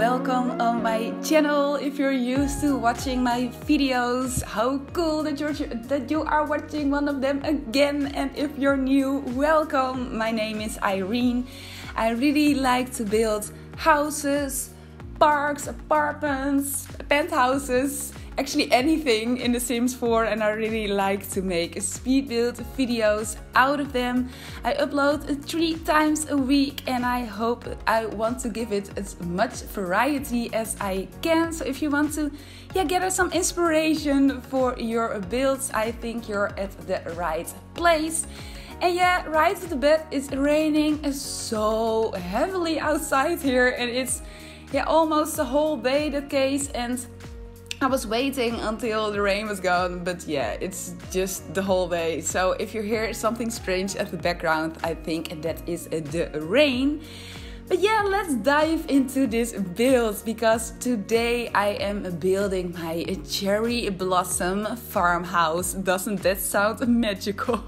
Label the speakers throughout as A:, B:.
A: welcome on my channel. If you're used to watching my videos, how cool that you are watching one of them again. And if you're new, welcome. My name is Irene. I really like to build houses, parks, apartments, penthouses, actually anything in The Sims 4, and I really like to make speed build videos out of them. I upload 3 times a week and I want to give it as much variety as I can. So if you want to gather some inspiration for your builds, I think you're at the right place. And right off the bat, it's raining so heavily outside here, and it's almost the whole day the case, and I was waiting until the rain was gone, but it's just the whole day. So if you hear something strange at the background, I think that is the rain. But let's dive into this build, because today I am building my Cherry Blossom Farmhouse. Doesn't that sound magical?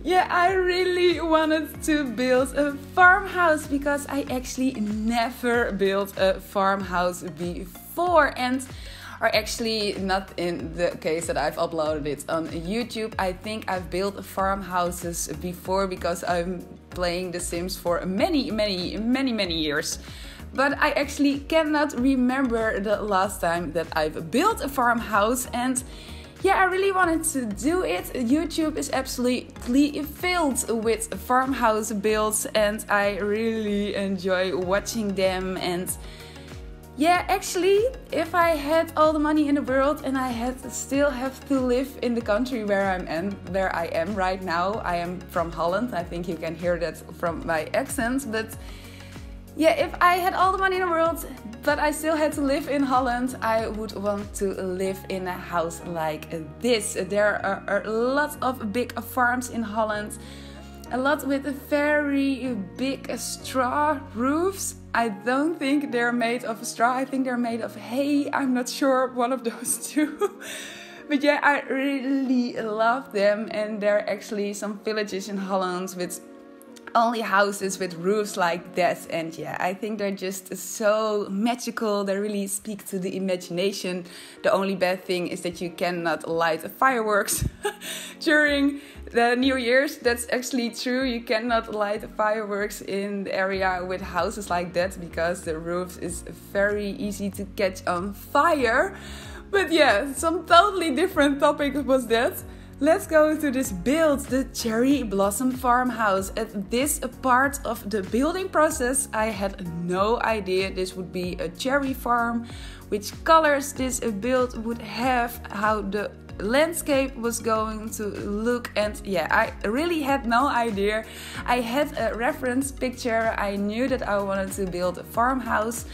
A: I really wanted to build a farmhouse because I actually never built a farmhouse before, or actually not in the case that I've uploaded it on YouTube. I think I've built farmhouses before because I'm playing The Sims for many years. But I actually cannot remember the last time that I've built a farmhouse, and I really wanted to do it. YouTube is absolutely filled with farmhouse builds and I really enjoy watching them. And actually, if I had all the money in the world and I still have to live in the country where I am right now. I am from Holland. I think you can hear that from my accent. But if I had all the money in the world, but I still had to live in Holland, I would want to live in a house like this. There are lots of big farms in Holland, a lot with very big straw roofs. I don't think they're made of straw, I think they're made of hay. I'm not sure, one of those two. But I really love them, and there are actually some villages in Holland with only houses with roofs like that, and I think they're just so magical. They really speak to the imagination. The only bad thing is that you cannot light fireworks during the New Year's. That's actually true. You cannot light fireworks in the area with houses like that because the roof is very easy to catch on fire. But some totally different topic was that. Let's go to this build, the Cherry Blossom Farmhouse. At this part of the building process, I had no idea this would be a cherry farm, which colors this build would have, how the landscape was going to look, and I really had no idea. I had a reference picture. I knew that I wanted to build a farmhouse.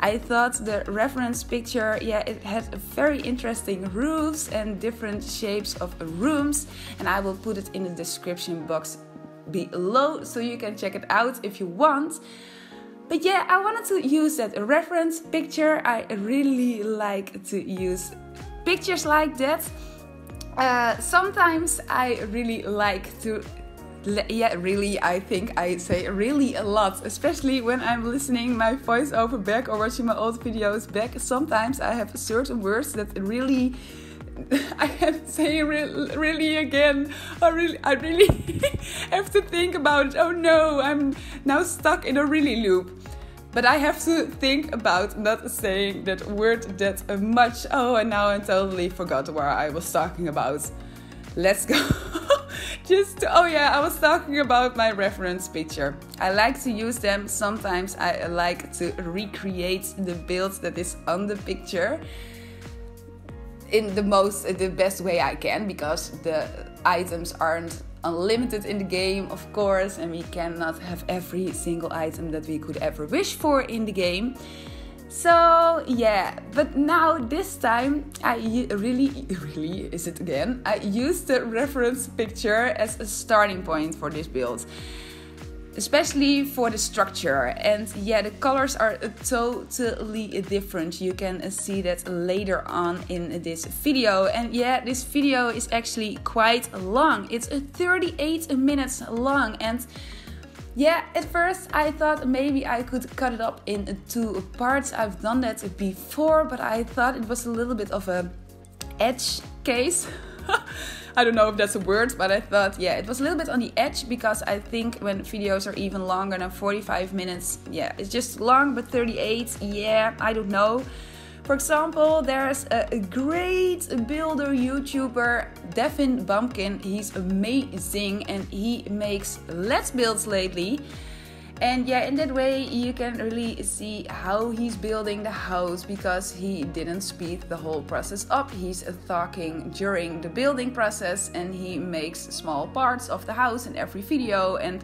A: I thought the reference picture, it had very interesting roofs and different shapes of rooms, and I will put it in the description box below so you can check it out if you want. But I wanted to use that reference picture. I really like to use pictures like that. Sometimes I really like to I think I say really a lot, especially when I'm listening my voiceover back or watching my old videos back. Sometimes I have certain words that really I have to say really again. I really have to think about it. Oh no, I'm now stuck in a really loop. But I have to think about not saying that word that much. Oh, and now I totally forgot where I was talking about. Let's go. I was talking about my reference picture. I like to use them. Sometimes I like to recreate the build that is on the picture in the best way I can, because the items aren't unlimited in the game, of course, and we cannot have every single item that we could ever wish for in the game. So but now this time I really is it again? I used the reference picture as a starting point for this build, especially for the structure. And the colors are totally different. You can see that later on in this video. And this video is actually quite long. It's 38 minutes long, and yeah, at first I thought maybe I could cut it up in 2 parts. I've done that before, but I thought it was a little bit of a edge case. I don't know if that's a word, but I thought, yeah, it was a little bit on the edge, because I think when videos are even longer than 45 minutes, yeah, it's just long, but 38, yeah, I don't know. For example, there's a great builder YouTuber, Devin Bumpkin. He's amazing and he makes Let's Builds lately. And yeah, in that way you can really see how he's building the house, because he didn't speed the whole process up. He's talking during the building process and he makes small parts of the house in every video. And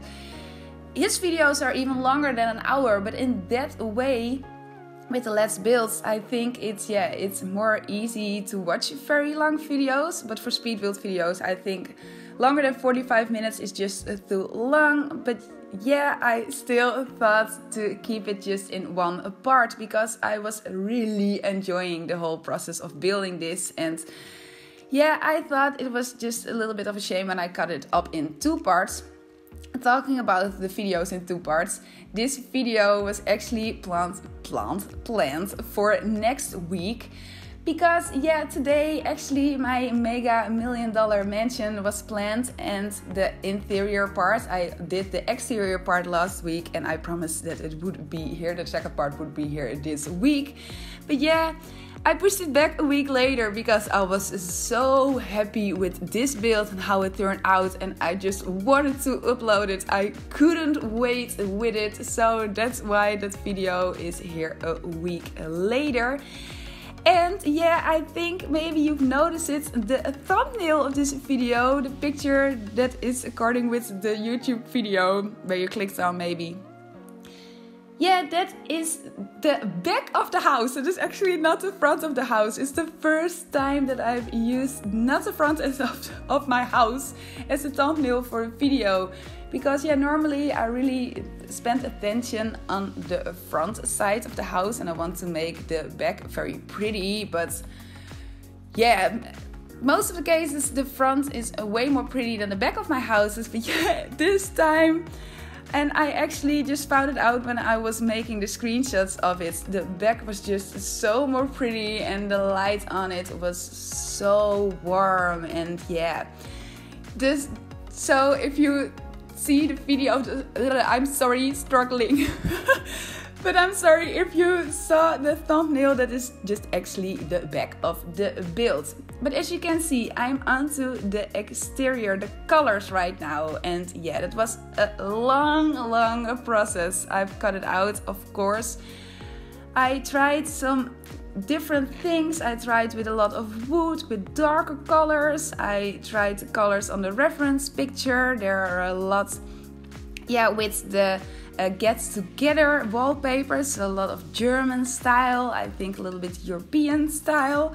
A: his videos are even longer than an hour, but in that way, with the Let's Builds, I think it's more easy to watch very long videos. But for speed build videos, I think longer than 45 minutes is just too long. But yeah, I still thought to keep it just in 1 part, because I was really enjoying the whole process of building this. And yeah, I thought it was just a little bit of a shame when I cut it up in 2 parts. Talking about the videos in 2 parts, this video was actually planned for next week, because yeah, today actually my mega $1 million mansion was planned, and the interior part, I did the exterior part last week and I promised that it would be here, the second part would be here this week. But yeah, I pushed it back a week later because I was so happy with this build and how it turned out, and I just wanted to upload it. I couldn't wait with it, so that's why that video is here a week later. And yeah, I think maybe you've noticed it, the thumbnail of this video, the picture that is according with the YouTube video where you clicked on maybe. Yeah, that is the back of the house. It is actually not the front of the house. It's the first time that I've used not the front of my house as a thumbnail for a video. Because yeah, normally I really spend attention on the front side of the house and I want to make the back very pretty. But yeah, most of the cases the front is way more pretty than the back of my houses. But yeah, this time... And I actually just found it out when I was making the screenshots of it. The back was just so more pretty and the light on it was so warm. And yeah, so if you see the video, I'm sorry, struggling. But I'm sorry if you saw the thumbnail, that is just actually the back of the build. But as you can see, I'm onto the exterior, the colors right now. And yeah, that was a long process. I've cut it out, of course. I tried some different things. I tried with a lot of wood, with darker colors. I tried colors on the reference picture. There are a lot, yeah, with the gets together wallpapers, a lot of German style, I think a little bit European style.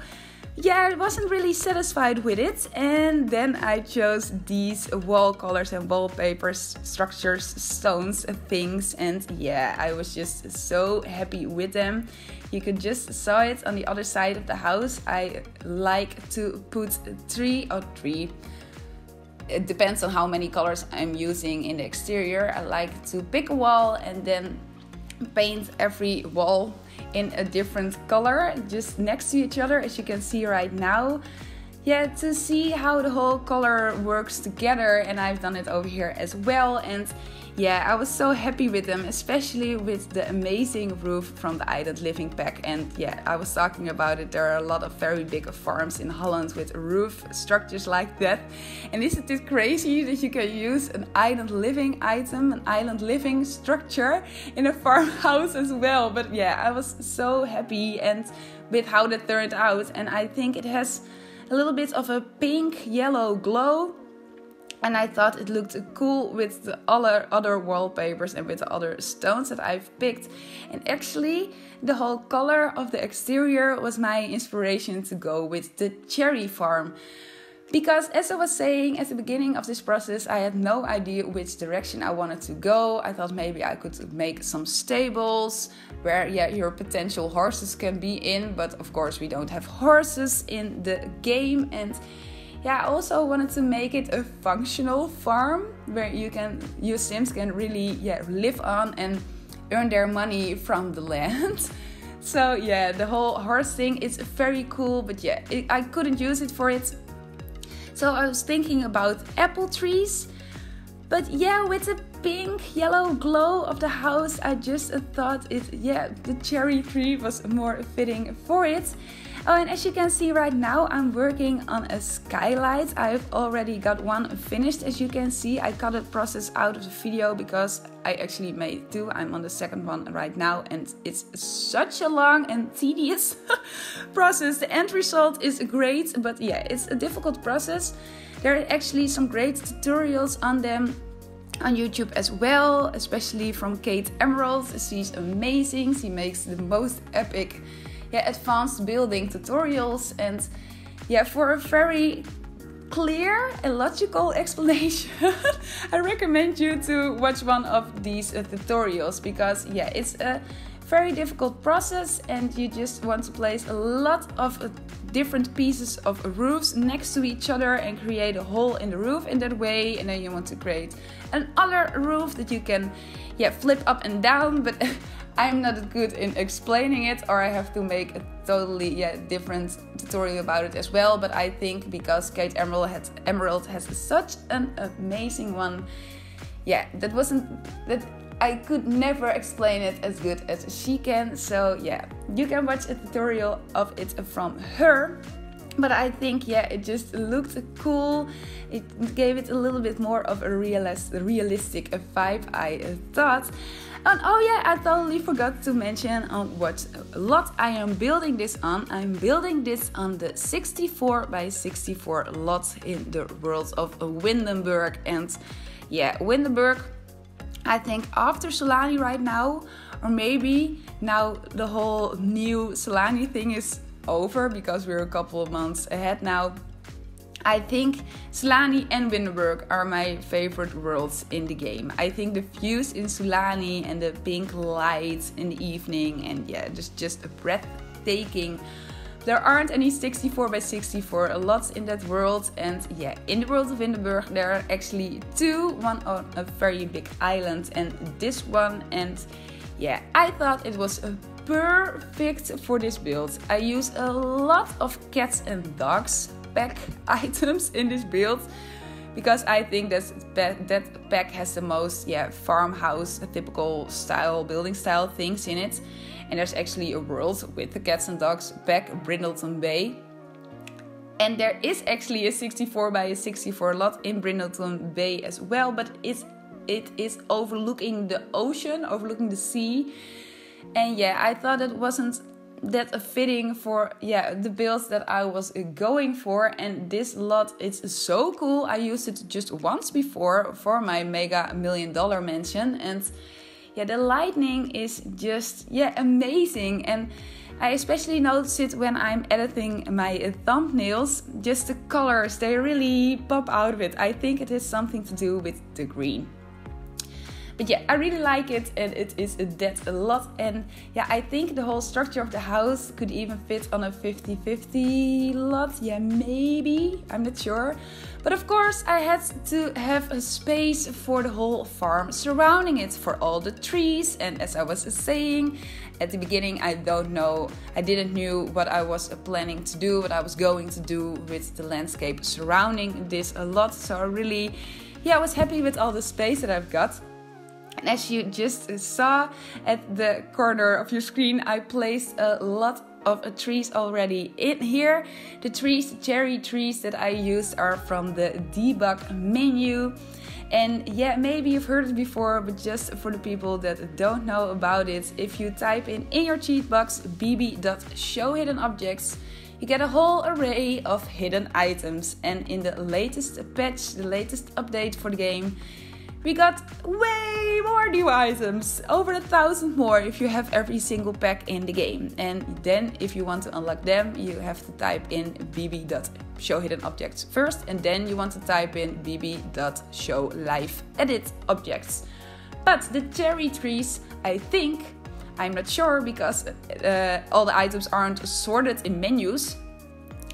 A: Yeah, I wasn't really satisfied with it, and then I chose these wall colors and wallpapers, structures, stones, things, and yeah, I was just so happy with them. You could just saw it on the other side of the house. I like to put three. It depends on how many colors I'm using in the exterior. I like to pick a wall and then paint every wall in a different color just next to each other, as you can see right now. Yeah, to see how the whole color works together, and I've done it over here as well. And yeah, I was so happy with them, especially with the amazing roof from the Island Living pack. And yeah, I was talking about it, there are a lot of very big farms in Holland with roof structures like that. And isn't it crazy that you can use an Island Living item, an Island Living structure in a farmhouse as well? But yeah, I was so happy and with how that turned out, and I think it has a little bit of a pink yellow glow, and I thought it looked cool with the other wallpapers and with the other stones that I've picked. And actually the whole color of the exterior was my inspiration to go with the cherry farm. Because as I was saying at the beginning of this process, I had no idea which direction I wanted to go. I thought maybe I could make some stables where, yeah, your potential horses can be in. But of course we don't have horses in the game. And yeah, I also wanted to make it a functional farm where your Sims can really live on and earn their money from the land. So yeah, the whole horse thing is very cool, but yeah, I couldn't use it for it. So I was thinking about apple trees, but yeah, with the pink yellow glow of the house, I just thought the cherry tree was more fitting for it. Oh, and as you can see right now, I'm working on a skylight. I've already got one finished. As you can see, I cut the process out of the video because I actually made two. I'm on the second one right now, and it's such a long and tedious process. The end result is great, but yeah, it's a difficult process. There are actually some great tutorials on them on YouTube as well, especially from Kate Emerald. She's amazing. She makes the most epic advanced building tutorials, and yeah, for a very clear and logical explanation I recommend you to watch one of these tutorials, because yeah, it's a very difficult process and you just want to place a lot of different pieces of roofs next to each other and create a hole in the roof in that way, and then you want to create another roof that you can flip up and down, but I'm not good in explaining it, or I have to make a totally different tutorial about it as well. But I think because Kate Emerald has such an amazing one, that I could never explain it as good as she can. So yeah, you can watch a tutorial of it from her. But I think it just looked cool. It gave it a little bit more of a realistic vibe, I thought. And oh yeah, I totally forgot to mention on what lot I am building this on. I'm building this on the 64 by 64 lot in the world of Windenburg. And yeah, Windenburg, I think after Solani right now, or maybe now the whole new Solani thing is over because we're a couple of months ahead now. I think Solani and Windenburg are my favorite worlds in the game. I think the views in Solani and the pink lights in the evening, and just breathtaking. There aren't any 64 by 64 lots in that world, and in the world of Windenburg there are actually two, one on a very big island and this one, and I thought it was perfect for this build. I use a lot of cats and dogs pack items in this build because I think that pack has the most farmhouse typical style building style things in it. And there's actually a world with the cats and dogs pack, Brindleton Bay. And there is actually a 64 by 64 lot in Brindleton Bay as well, but it is overlooking the ocean, overlooking the sea. And I thought it wasn't that fitting for the build that I was going for. And this lot, it's so cool. I used it just once before for my Mega $1 Million mansion, and the lighting is just amazing. And I especially notice it when I'm editing my thumbnails. Just the colors, they really pop out of it. I think it has something to do with the green. But I really like it, and it is that a lot. And I think the whole structure of the house could even fit on a 50-50 lot. Maybe, I'm not sure. But of course I had to have a space for the whole farm surrounding it, for all the trees. And as I was saying at the beginning, I didn't know what I was planning to do, what I was going to do with the landscape surrounding this a lot. So I really I was happy with all the space that I've got. And as you just saw at the corner of your screen, I placed a lot of trees already in here. The cherry trees that I used are from the debug menu. And maybe you've heard it before, but just for the people that don't know about it, if you type in your cheat box bb.showhiddenobjects, you get a whole array of hidden items. And in the latest patch, the latest update for the game, we got way more new items, over 1,000 more if you have every single pack in the game. And then if you want to unlock them, you have to type in bb.showhiddenobjects first, and then you want to type in bb.showliveeditobjects. But the cherry trees, I'm not sure because all the items aren't sorted in menus,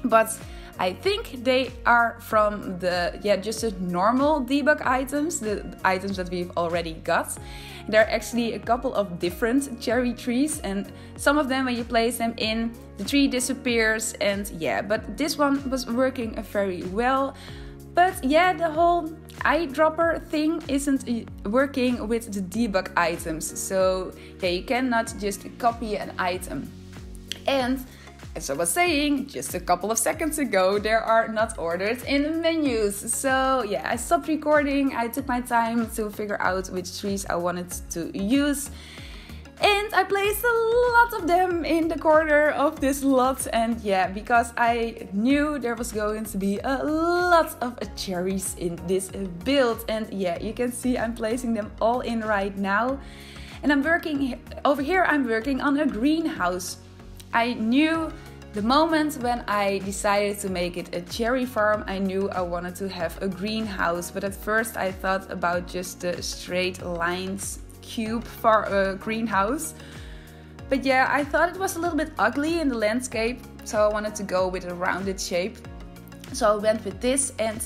A: but I think they are from the, just the normal debug items, the items that we've already got. There are actually a couple of different cherry trees, and some of them, when you place them in, the tree disappears, and but this one was working very well. But the whole eyedropper thing isn't working with the debug items, so you cannot just copy an item. And as I was saying just a couple of seconds ago, they are not ordered in menus. So I stopped recording. I took my time to figure out which trees I wanted to use. And I placed a lot of them in the corner of this lot. And because I knew there was going to be a lot of cherries in this build. And you can see I'm placing them all in right now. And I'm working, over here I'm working on a greenhouse. I knew the moment when I decided to make it a cherry farm, I knew I wanted to have a greenhouse. But at first I thought about just the straight lines cube greenhouse. But I thought it was a little bit ugly in the landscape, so I wanted to go with a rounded shape. So I went with this, and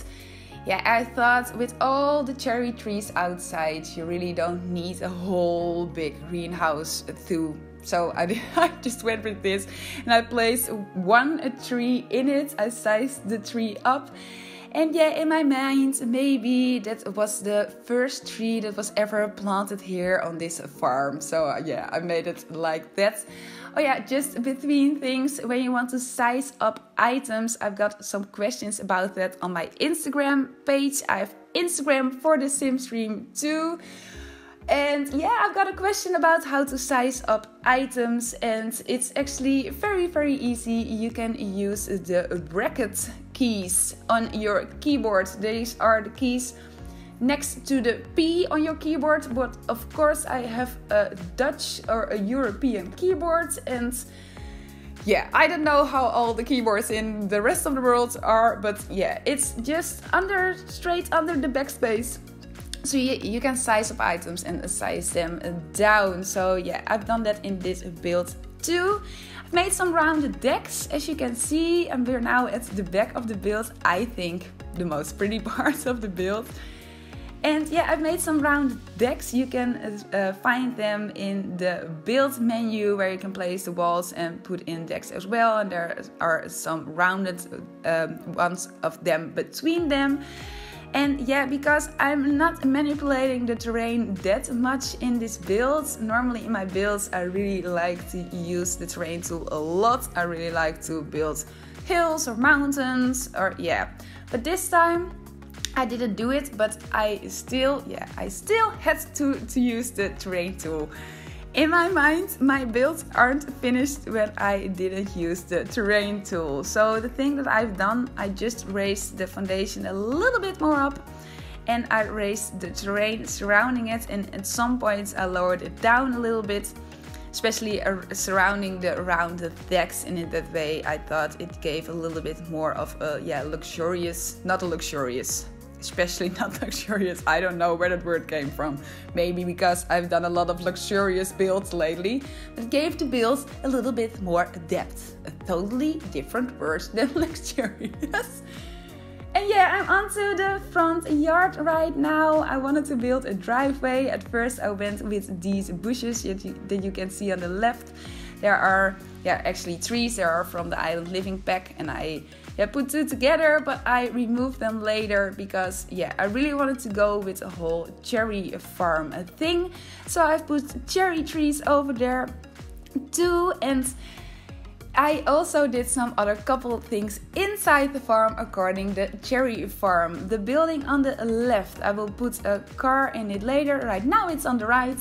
A: I thought with all the cherry trees outside, you really don't need a whole big greenhouse too. So I just went with this, and I placed one tree in it. I sized the tree up, and in my mind, maybe that was the first tree that was ever planted here on this farm. So I made it like that. Just between things, when you want to size up items, I've got some questions about that on my Instagram page. I have Instagram for TheSimStream too. And I've got a question about how to size up items, and it's actually very, very easy. You can use the bracket keys on your keyboard. These are the keys next to the P on your keyboard, but of course I have a Dutch or a European keyboard, and I don't know how all the keyboards in the rest of the world are, but it's just straight under the backspace. So you can size up items and size them down. So I've done that in this build too. I've made some rounded decks, as you can see, and we're now at the back of the build. I think the most pretty part of the build. And I've made some rounded decks. You can find them in the build menu, where you can place the walls and put in decks as well. And there are some rounded ones of them between them. And because I'm not manipulating the terrain that much in this build. Normally in my builds I really like to use the terrain tool a lot. I really like to build hills or mountains or But this time I didn't do it, but I still had to use the terrain tool. In my mind, my builds aren't finished when I didn't use the terrain tool. So the thing that I've done, I just raised the foundation a little bit more up, and I raised the terrain surrounding it, and at some points I lowered it down a little bit, especially surrounding the rounded decks. And in that way I thought it gave a little bit more of a especially not luxurious. I don't know where that word came from. Maybe because I've done a lot of luxurious builds lately. But it gave the build a little bit more depth. A totally different word than luxurious. And I'm onto the front yard right now. I wanted to build a driveway. At first I went with these bushes that you can see on the left. There are actually trees. They are from the Island Living pack, and I put two together, but I removed them later because I really wanted to go with a whole cherry farm thing. So I've put cherry trees over there too, and I also did some other couple of things inside the farm according the cherry farm. The building on the left, I will put a car in it later. Right now it's on the right.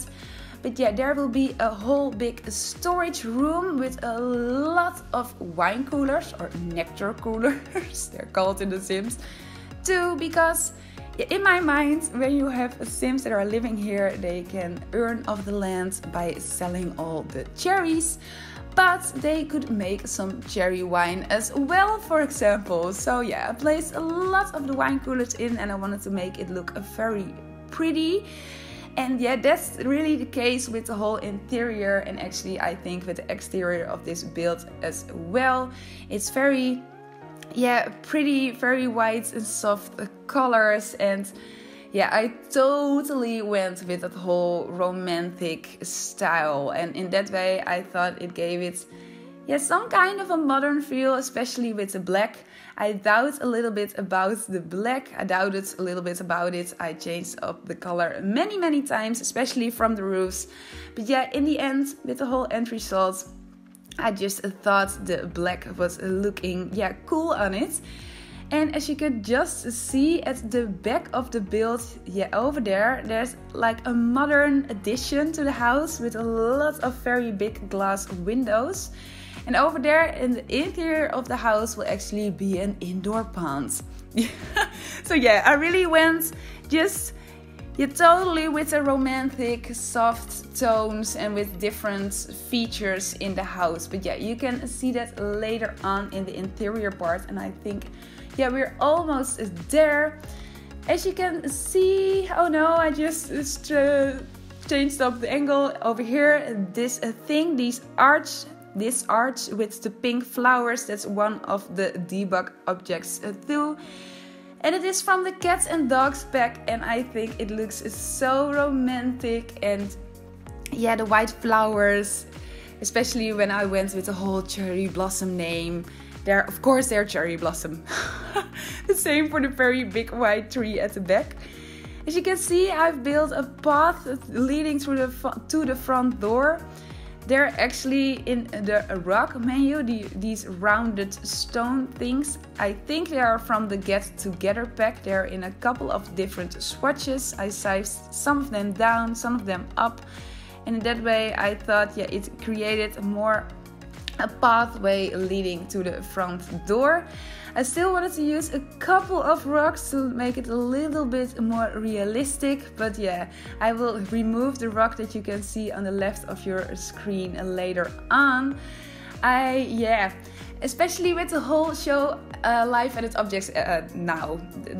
A: But there will be a whole big storage room with a lot of wine coolers, or nectar coolers, they're called in The Sims, too, because in my mind, when you have Sims that are living here, they can earn off the land by selling all the cherries, but they could make some cherry wine as well, for example. So I placed a lot of the wine coolers in, and I wanted to make it look very pretty. And that's really the case with the whole interior, and actually I think with the exterior of this build as well. It's very yeah, pretty, very white and soft colors. And yeah, I totally went with that whole romantic style, and in that way I thought it gave it some kind of a modern feel, especially with the black. I doubt a little bit about the black. I doubted a little bit about it. I changed up the color many times, especially from the roofs. But yeah, in the end, with the whole end result, I just thought the black was looking cool on it. And as you could just see at the back of the build, over there's like a modern addition to the house with a lot of very big glass windows. And over there in the interior of the house will actually be an indoor pond. So yeah, I really went just totally with the romantic soft tones and with different features in the house. But yeah, you can see that later on in the interior part, and I think we're almost there. As you can see, oh no, I just changed up the angle over here. This arch with the pink flowers, that's one of the debug objects too. And it is from the cats and dogs pack, and I think it looks so romantic. And yeah, the white flowers, especially when I went with the whole cherry blossom name. Of course they're cherry blossom. The same for the very big white tree at the back. As you can see, I've built a path leading to the front door. They're actually in the rock menu, these rounded stone things. I think they are from the Get Together pack. They're in a couple of different swatches. I sized some of them down, some of them up. And in that way I thought it created a pathway leading to the front door. I still wanted to use a couple of rocks to make it a little bit more realistic, but I will remove the rock that you can see on the left of your screen later on. Especially with the whole show live edit objects now,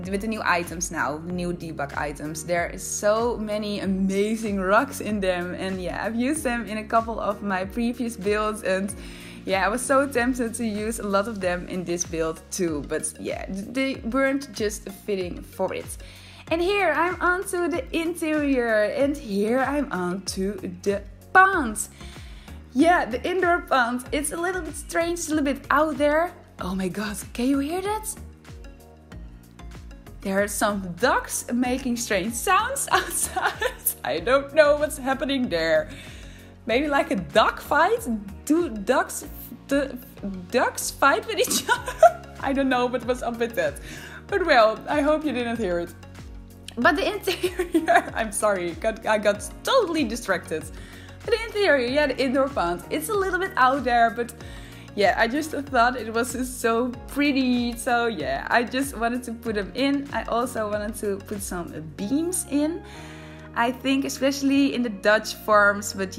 A: with the new items now, new debug items. There is so many amazing rocks in them, and I've used them in a couple of my previous builds, and I was so tempted to use a lot of them in this build too, but they weren't just fitting for it. And here I'm onto the interior, and here I'm onto the pond. The indoor pond. It's a little bit strange, it's a little bit out there. Oh my god, can you hear that? There are some ducks making strange sounds outside. I don't know what's happening there. Maybe like a duck fight? Do ducks fight with each other? I don't know what was up with that. But well, I hope you didn't hear it. But the interior, I'm sorry, I got totally distracted. But the interior, the indoor pond, it's a little bit out there, but I just thought it was so pretty. So I just wanted to put them in. I also wanted to put some beams in. I think especially in the Dutch farms, but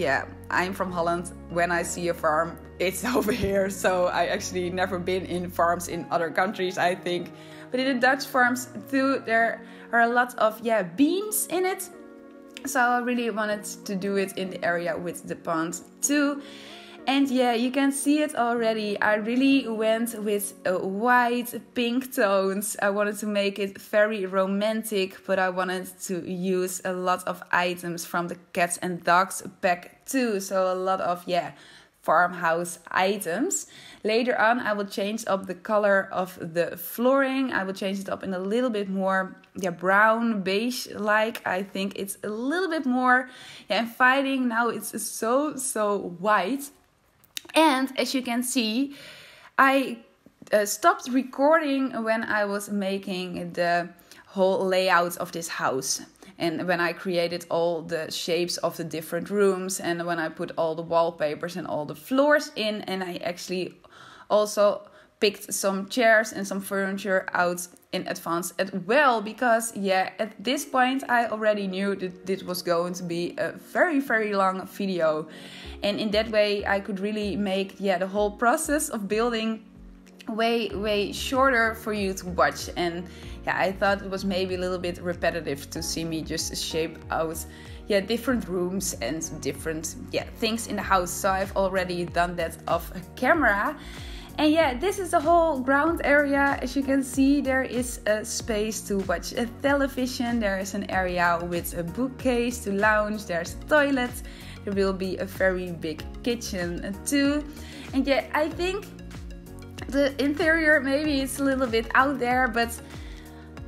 A: I'm from Holland. When I see a farm, it's over here. So I actually never been in farms in other countries, I think. But in the Dutch farms too, there are a lot of beams in it. So I really wanted to do it in the area with the pond too. And you can see it already. I really went with white, pink tones. I wanted to make it very romantic, but I wanted to use a lot of items from the cats and dogs pack too. So a lot of, farmhouse items. Later on, I will change up the color of the flooring. I will change it up in a little bit more brown, beige-like. I think it's a little bit more inviting. Now it's so white. And as you can see, I stopped recording when I was making the whole layout of this house. And when I created all the shapes of the different rooms, and when I put all the wallpapers and all the floors in, and I actually also picked some chairs and some furniture out in advance as well, because at this point I already knew that this was going to be a very long video, and in that way I could really make the whole process of building way shorter for you to watch. And I thought it was maybe a little bit repetitive to see me just shape out different rooms and different things in the house. So I've already done that off camera. And yeah, this is the whole ground area. As you can see, there is a space to watch a television. There is an area with a bookcase to lounge. There's a toilet. There will be a very big kitchen too. And yeah, I think the interior, maybe it's a little bit out there, but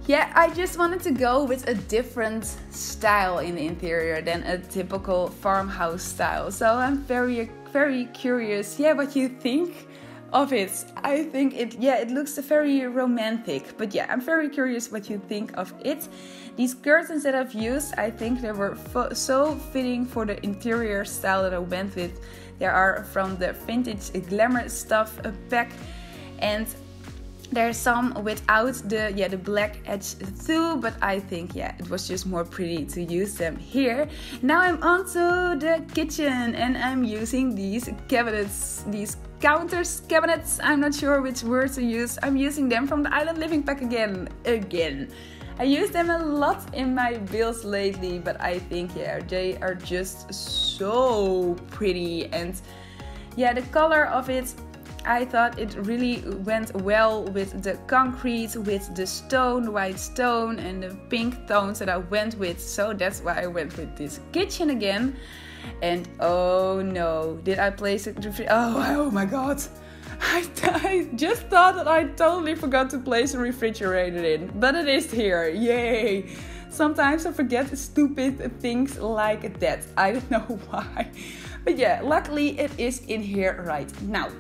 A: yeah, I just wanted to go with a different style in the interior than a typical farmhouse style. So I'm very curious, yeah, what you think of it. I think it looks very romantic, but yeah, I'm very curious what you think of it. These curtains that I've used, I think they were so fitting for the interior style that I went with. They are from the Vintage Glamour Stuff pack, and there's some without the black edge too, but I think yeah, it was just more pretty to use them here. Now I'm onto the kitchen and I'm using these cabinets, these counters cabinets. I'm not sure which word to use. I'm using them from the Island Living pack again. I use them a lot in my builds lately, but I think yeah, they are just so pretty, and yeah, the color of it, I thought it really went well with the concrete, with the stone, white stone and the pink tones that I went with. So that's why I went with this kitchen again. And oh no, did I place it? Oh my god. I just thought that I totally forgot to place a refrigerator in, but it is here. Yay. Sometimes I forget stupid things like that. I don't know why. But yeah, luckily it is in here right now.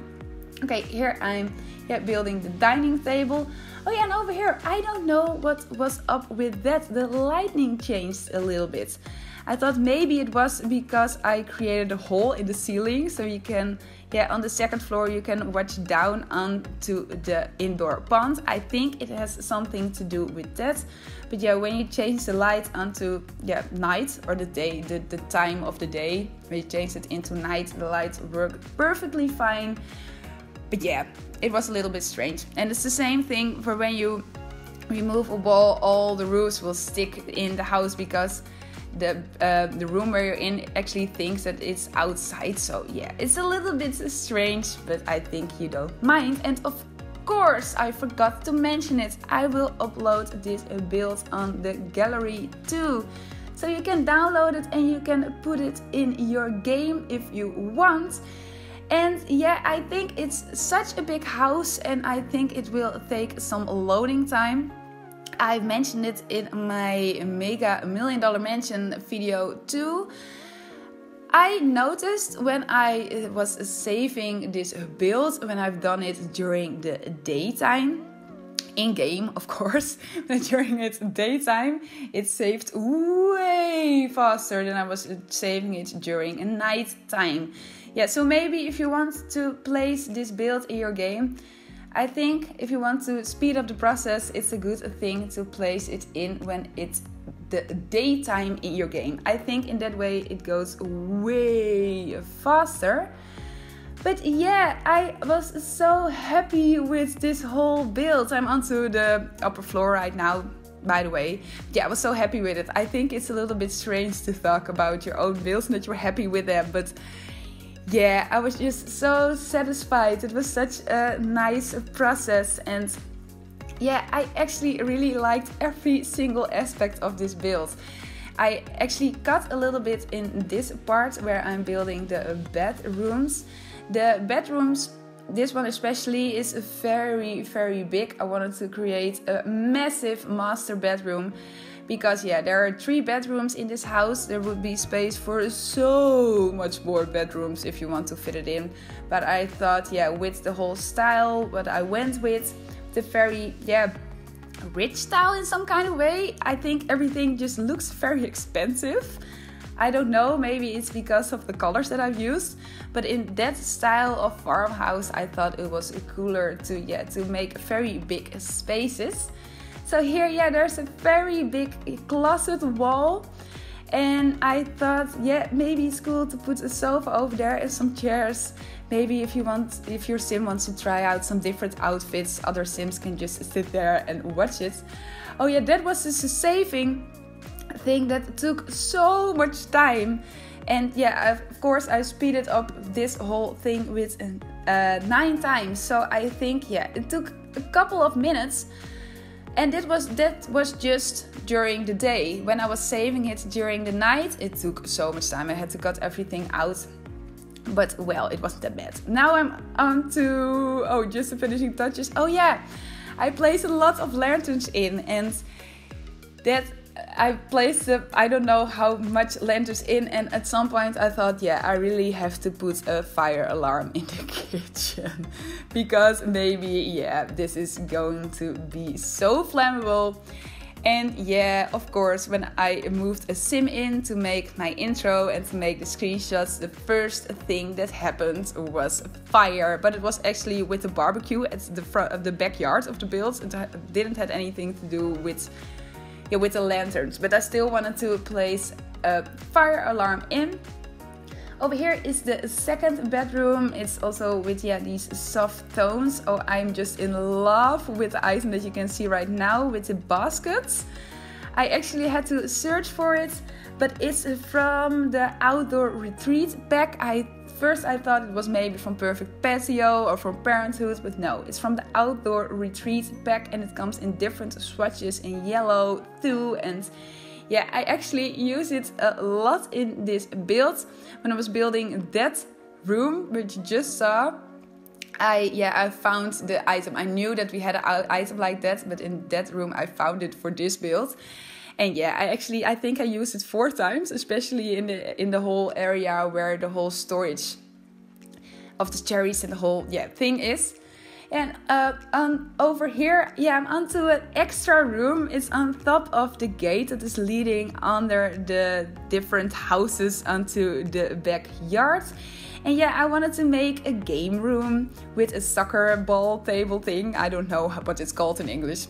A: Okay, here I'm building the dining table. Oh yeah, and over here, I don't know what was up with that. The lighting changed a little bit. I thought maybe it was because I created a hole in the ceiling, so you can, on the second floor you can watch down onto the indoor pond. I think it has something to do with that. But yeah, when you change the light onto night or the day, the time of the day, when you change it into night, the lights work perfectly fine. But yeah, it was a little bit strange. And it's the same thing for when you remove a wall, all the roofs will stick in the house because the room where you're in actually thinks that it's outside. So yeah, it's a little bit strange, but I think you don't mind. And of course, I forgot to mention it, I will upload this build on the gallery too. So you can download it and you can put it in your game if you want. And yeah, I think it's such a big house and I think it will take some loading time. I mentioned it in my Mega $1 Million Mansion video too. I noticed when I was saving this build, when I've done it during the daytime, in-game of course, but during its daytime, it saved way faster than I was saving it during night time. Yeah, so maybe if you want to place this build in your game, I think if you want to speed up the process, it's a good thing to place it in when it's the daytime in your game. I think in that way it goes way faster. But yeah, I was so happy with this whole build. I'm onto the upper floor right now, by the way. Yeah, I was so happy with it. I think it's a little bit strange to talk about your own builds and that you're happy with them, but yeah, I was just so satisfied. It was such a nice process, and yeah, I actually really liked every single aspect of this build. I actually cut a little bit in this part where I'm building the bedrooms. The bedrooms, this one especially, is very big. I wanted to create a massive master bedroom. Because yeah, there are 3 bedrooms in this house. There would be space for so much more bedrooms if you want to fit it in. But I thought, yeah, with the whole style, what I went with, the very, rich style in some kind of way, I think everything just looks very expensive. I don't know, maybe it's because of the colors that I've used. But in that style of farmhouse, I thought it was cooler to make very big spaces. So here, there's a very big closet wall, and I thought, maybe it's cool to put a sofa over there and some chairs. Maybe if your sim wants to try out some different outfits, other sims can just sit there and watch it. Oh yeah, that was just a saving thing that took so much time. And yeah, of course I speeded up this whole thing with 9 times. So I think, yeah, it took a couple of minutes. And that was just during the day. When I was saving it during the night, it took so much time. I had to cut everything out. But well, it wasn't that bad. Now I'm on to, just the finishing touches. Oh yeah, I placed a lot of lanterns in, and that I placed I don't know how much lanterns in, and at some point I thought, yeah, I really have to put a fire alarm in the kitchen because maybe, yeah, this is going to be so flammable. And yeah, of course, when I moved a sim in to make my intro and to make the screenshots, the first thing that happened was fire. But it was actually with the barbecue at the front of the backyard of the build. It didn't have anything to do with the lanterns. But I still wanted to place a fire alarm in. Over here is the second bedroom. It's also with, yeah, these soft tones. Oh, I'm just in love with the item that you can see right now with the baskets. I actually had to search for it, but it's from the outdoor retreat pack. First I thought it was maybe from Perfect Patio or from Parenthood, but no, it's from the outdoor retreat pack, and it comes in different swatches in yellow too. And yeah, I actually use it a lot in this build. When I was building that room, which you just saw, I found the item. I knew that we had an item like that, but in that room I found it for this build. And yeah, I think I used it 4 times, especially in the whole area where the whole storage of the cherries and the whole thing is. And over here, yeah, I'm onto an extra room. It's on top of the gate that is leading under the different houses onto the backyard. And yeah, I wanted to make a game room with a soccer ball table thing. I don't know what it's called in English.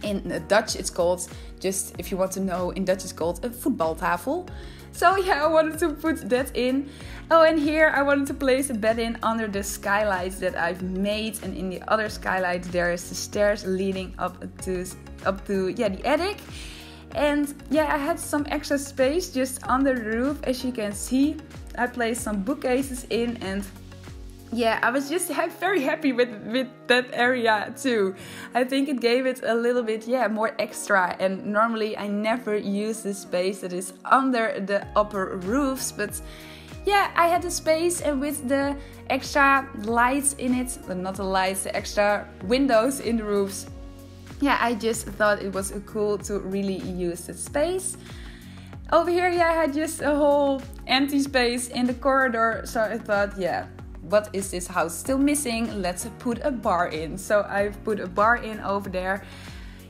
A: In Dutch, it's called, just if you want to know, in Dutch it's called a voetbaltafel. So yeah, I wanted to put that in. Oh, and here I wanted to place a bed in under the skylights that I've made. And in the other skylight there is the stairs leading up to the attic. And yeah, I had some extra space just under the roof. As you can see, I placed some bookcases in, and yeah, I was just very happy with that area too. I think it gave it a little bit, more extra. And normally I never use the space that is under the upper roofs. But yeah, I had the space, and with the extra lights in it, well, not the lights, the extra windows in the roofs. Yeah, I just thought it was cool to really use the space. Over here, yeah, I had just a whole empty space in the corridor. So I thought, yeah, what is this house still missing? Let's put a bar in. So I've put a bar in over there.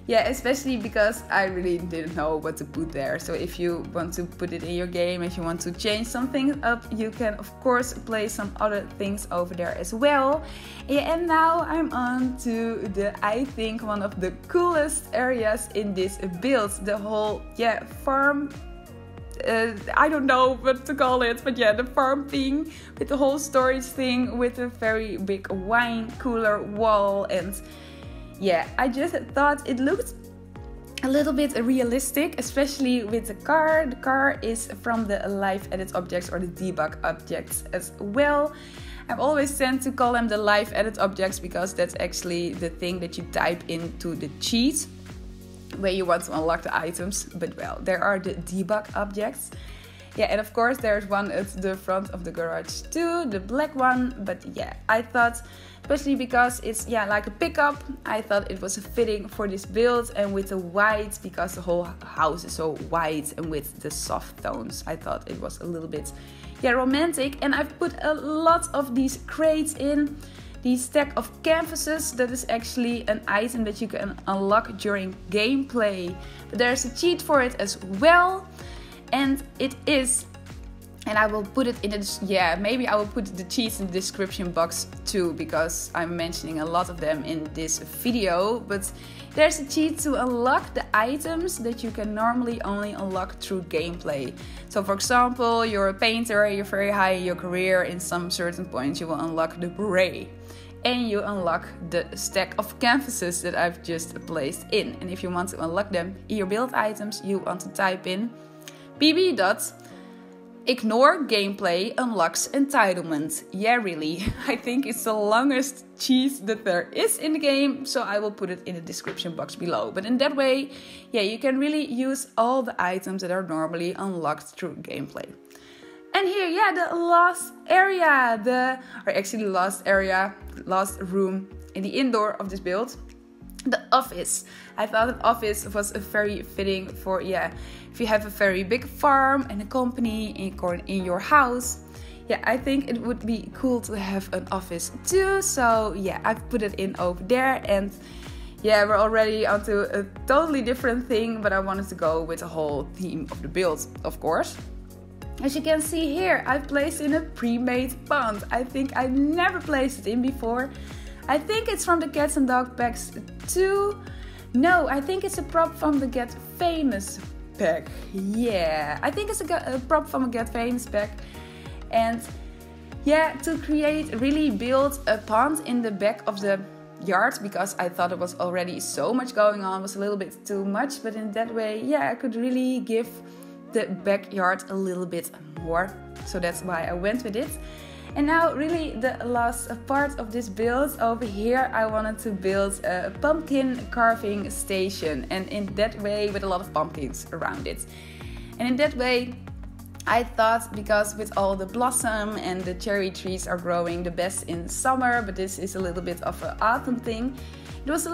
A: Yeah, especially because I really didn't know what to put there. So if you want to put it in your game, if you want to change something up, you can of course place some other things over there as well. Yeah, and now I'm on to I think one of the coolest areas in this build. The whole, farm. I don't know what to call it, but yeah, the farm thing with the whole storage thing with a very big wine cooler wall. And yeah, I just thought it looked a little bit realistic, especially with the car. The car is from the live edit objects or the debug objects as well. I've always tend to call them the live edit objects because that's actually the thing that you type into the cheat where you want to unlock the items. But well, there are the debug objects. Yeah, and of course there's one at the front of the garage too, the black one. But yeah, I thought, especially because it's like a pickup, I thought it was fitting for this build. And with the white, because the whole house is so white, and with the soft tones, I thought it was a little bit romantic. And I've put a lot of these crates in. The stack of canvases, that is actually an item that you can unlock during gameplay. But there's a cheat for it as well. And it is, and I will put it in the, maybe I will put the cheats in the description box too, because I'm mentioning a lot of them in this video. But there's a cheat to unlock the items that you can normally only unlock through gameplay. So for example, you're a painter, you're very high in your career, in some certain points you will unlock the beret. And you unlock the stack of canvases that I've just placed in. And if you want to unlock them in your build items, you want to type in bb.ignoregameplayunlocksentitlement. Ignore gameplay unlocks entitlement. Yeah, really. I think it's the longest cheat that there is in the game, so I will put it in the description box below. But in that way, yeah, you can really use all the items that are normally unlocked through gameplay. And here, yeah, the last area, last room in the indoor of this build, the office. I thought an office was very fitting for, yeah, if you have a very big farm and a company in your house. Yeah, I think it would be cool to have an office too. So yeah, I've put it in over there. And yeah, we're already onto a totally different thing, but I wanted to go with the whole theme of the build, of course. As you can see here, I've placed in a pre-made pond. I think I never placed it in before. I think it's from the Cats and Dog packs too. No, I think it's a prop from the Get Famous pack. Yeah, I think it's a prop from a Get Famous pack. And yeah, to really build a pond in the back of the yard, because I thought it was already so much going on, was a little bit too much. But in that way, yeah, I could really give the backyard a little bit more. So that's why I went with it. And now really the last part of this build, over here I wanted to build a pumpkin carving station, and in that way with a lot of pumpkins around it. And in that way I thought, because with all the blossom and the cherry trees are growing the best in summer, but this is a little bit of an autumn thing, it was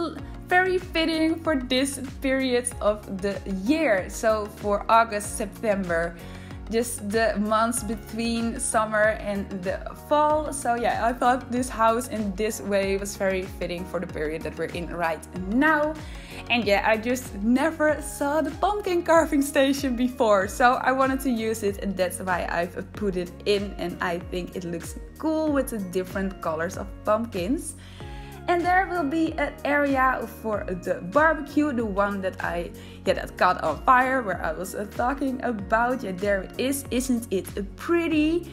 A: very fitting for this period of the year. So for August, September, just the months between summer and the fall. So yeah, I thought this house in this way was very fitting for the period that we're in right now. And yeah, I just never saw the pumpkin carving station before, so I wanted to use it, and that's why I've put it in. And I think it looks cool with the different colors of pumpkins. And there will be an area for the barbecue, the one that that caught on fire, where I was talking about. Yeah, there it is. Isn't it pretty?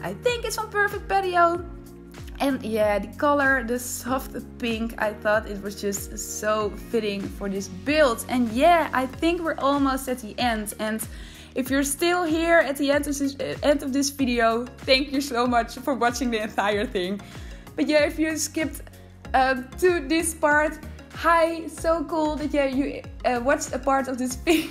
A: I think it's on Perfect Patio. And yeah, the color, the soft pink, I thought it was just so fitting for this build. And yeah, I think we're almost at the end. And if you're still here at the end of this video, thank you so much for watching the entire thing. But yeah, if you skipped to this part, hi, so cool that you watched a part of this video.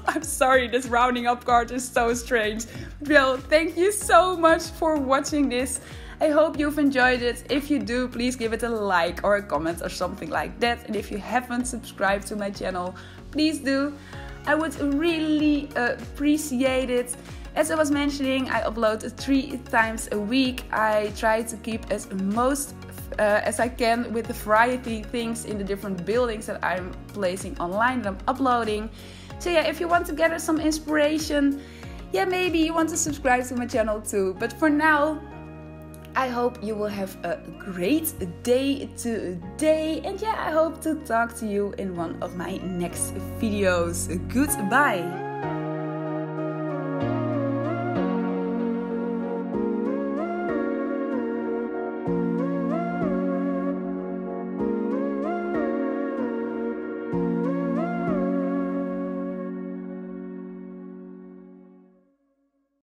A: I'm sorry, this rounding up card is so strange. Well, thank you so much for watching this. I hope you've enjoyed it. If you do, please give it a like or a comment or something like that. And if you haven't subscribed to my channel, please do. I would really appreciate it. As I was mentioning, I upload 3 times a week. I try to keep as I can with the variety things in the different buildings that I'm placing online, that I'm uploading. So yeah, if you want to gather some inspiration, yeah, maybe you want to subscribe to my channel too. But for now, I hope you will have a great day today. And yeah, I hope to talk to you in one of my next videos. Goodbye.